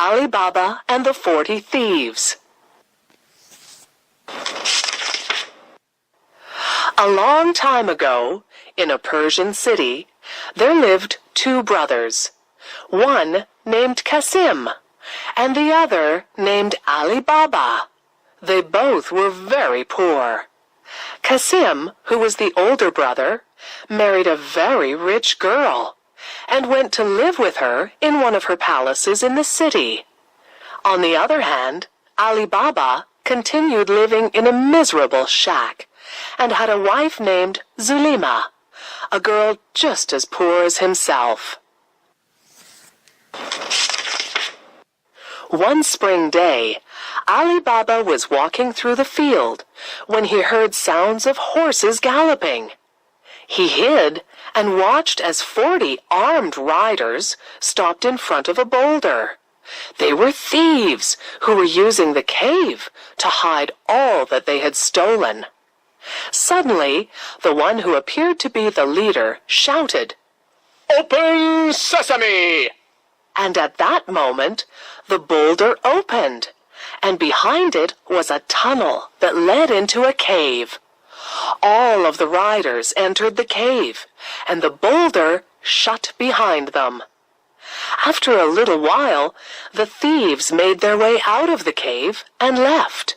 Ali Baba and the 40 Thieves. A long time ago, in a Persian city, there lived 2 brothers, one named Kasim, and the other named Ali Baba. They both were very poor. Kasim, who was the older brother, married a very rich girl, and went to live with her in one of her palaces in the city. On the other hand, Ali Baba continued living in a miserable shack, and had a wife named Zulima, a girl just as poor as himself. One spring day, Ali Baba was walking through the field when he heard sounds of horses galloping. He hid and watched as 40 armed riders stopped in front of a boulder. They were thieves who were using the cave to hide all that they had stolen. Suddenly, the one who appeared to be the leader shouted, "Open sesame!" And at that moment, the boulder opened, and behind it was a tunnel that led into a cave. All of the riders entered the cave, and the boulder shut behind them. After a little while, the thieves made their way out of the cave and left.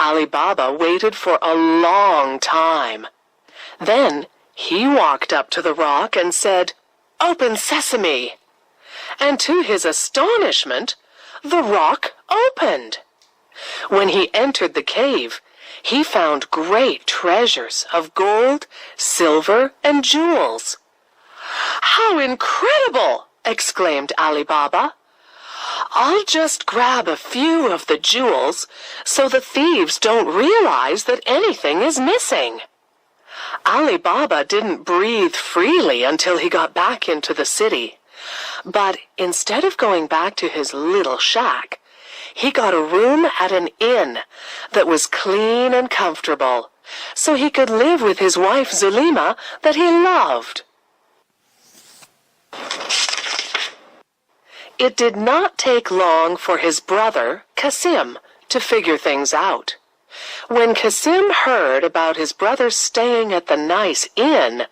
Ali Baba waited for a long time. Then he walked up to the rock and said, "Open sesame!" And to his astonishment, the rock opened. When he entered the cave, he found great treasures of gold, silver, and jewels. "How incredible!" exclaimed Ali Baba. "I'll just grab a few of the jewels so the thieves don't realize that anything is missing." Ali Baba didn't breathe freely until he got back into the city. But instead of going back to his little shack, he got a room at an inn that was clean and comfortable, so he could live with his wife Zulima that he loved. It did not take long for his brother, Kasim, to figure things out. When Kasim heard about his brother staying at the nice inn,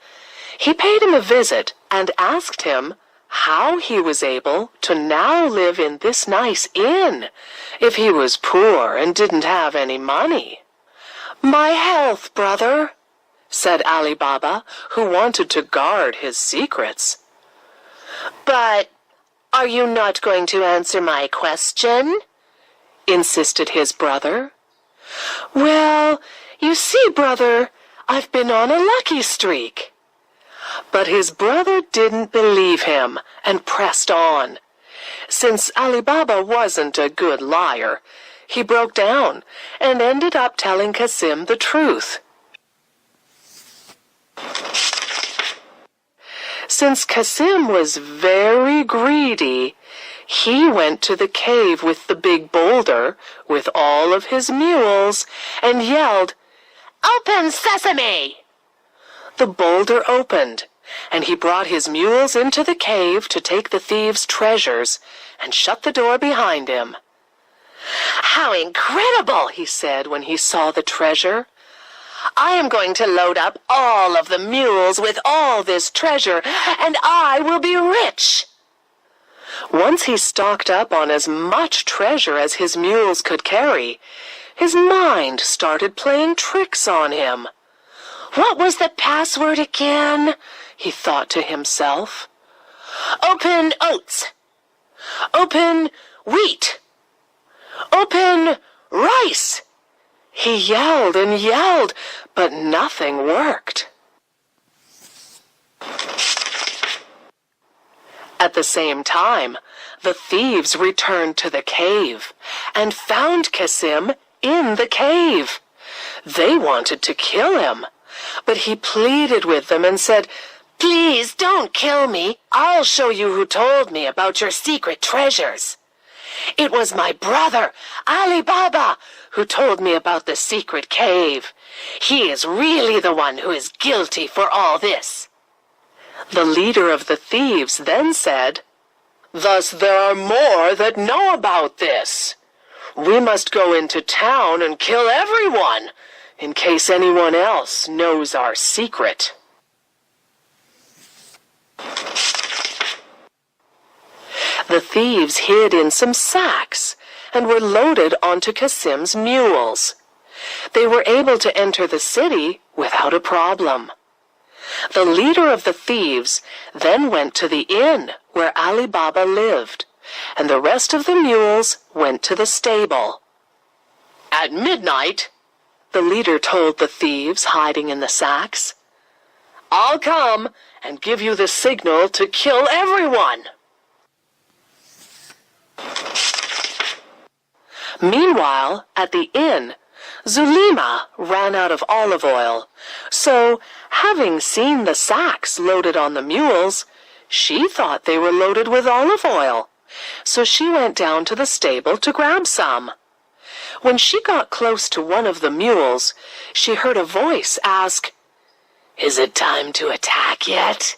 he paid him a visit and asked him how he was able to now live in this nice inn if he was poor and didn't have any money. "My health, brother," said Ali Baba, who wanted to guard his secrets. "But are you not going to answer my question?" insisted his brother. "Well, you see, brother, I've been on a lucky streak." But his brother didn't believe him and pressed on. Since Ali Baba wasn't a good liar, he broke down and ended up telling Kasim the truth. Since Kasim was very greedy, he went to the cave with the big boulder with all of his mules and yelled, "Open sesame!" The boulder opened, and he brought his mules into the cave to take the thieves' treasures and shut the door behind him. "How incredible!" he said when he saw the treasure. "I am going to load up all of the mules with all this treasure, and I will be rich." Once he stocked up on as much treasure as his mules could carry, his mind started playing tricks on him. "What was the password again?" he thought to himself. "Open oats. Open wheat. Open rice." He yelled and yelled, but nothing worked. At the same time, the thieves returned to the cave and found Kasim in the cave. They wanted to kill him, but he pleaded with them and said, "Please don't kill me. I'll show you who told me about your secret treasures. It was my brother, Ali Baba, who told me about the secret cave. He is really the one who is guilty for all this." The leader of the thieves then said, "Thus there are more that know about this. We must go into town and kill everyone, in case anyone else knows our secret." The thieves hid in some sacks and were loaded onto Kasim's mules. They were able to enter the city without a problem. The leader of the thieves then went to the inn where Ali Baba lived, and the rest of the mules went to the stable. "At midnight," the leader told the thieves hiding in the sacks, "I'll come and give you the signal to kill everyone." Meanwhile, at the inn, Zulema ran out of olive oil, so, having seen the sacks loaded on the mules, she thought they were loaded with olive oil, so she went down to the stable to grab some. When she got close to one of the mules, she heard a voice ask, "Is it time to attack yet?"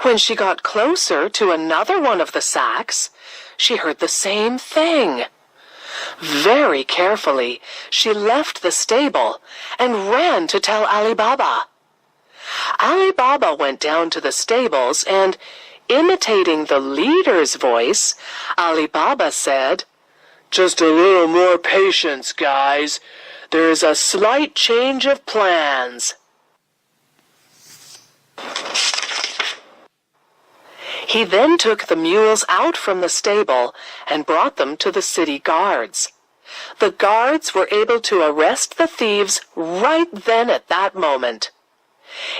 When she got closer to another one of the sacks, she heard the same thing. Very carefully, she left the stable and ran to tell Ali Baba. Ali Baba went down to the stables and, imitating the leader's voice, Ali Baba said, "Just a little more patience, guys. There is a slight change of plans." He then took the mules out from the stable and brought them to the city guards. The guards were able to arrest the thieves right then at that moment.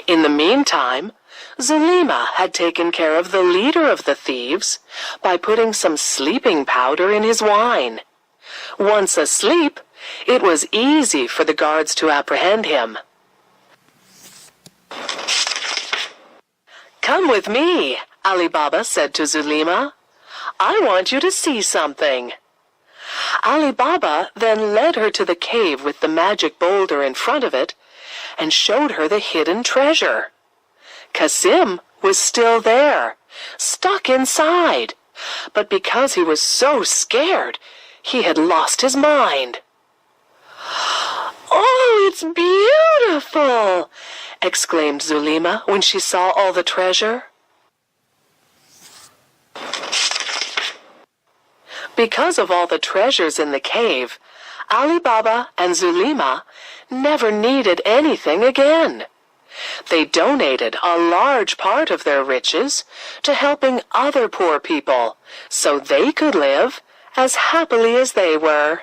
In the meantime, Zulema had taken care of the leader of the thieves by putting some sleeping powder in his wine. Once asleep, it was easy for the guards to apprehend him. "Come with me," Ali Baba said to Zulema. "I want you to see something." Ali Baba then led her to the cave with the magic boulder in front of it and showed her the hidden treasure. Kasim was still there, stuck inside, but because he was so scared, he had lost his mind. "Oh, it's beautiful!" exclaimed Zulema when she saw all the treasure. Because of all the treasures in the cave, Ali Baba and Zulema never needed anything again. They donated a large part of their riches to helping other poor people so they could live as happily as they were.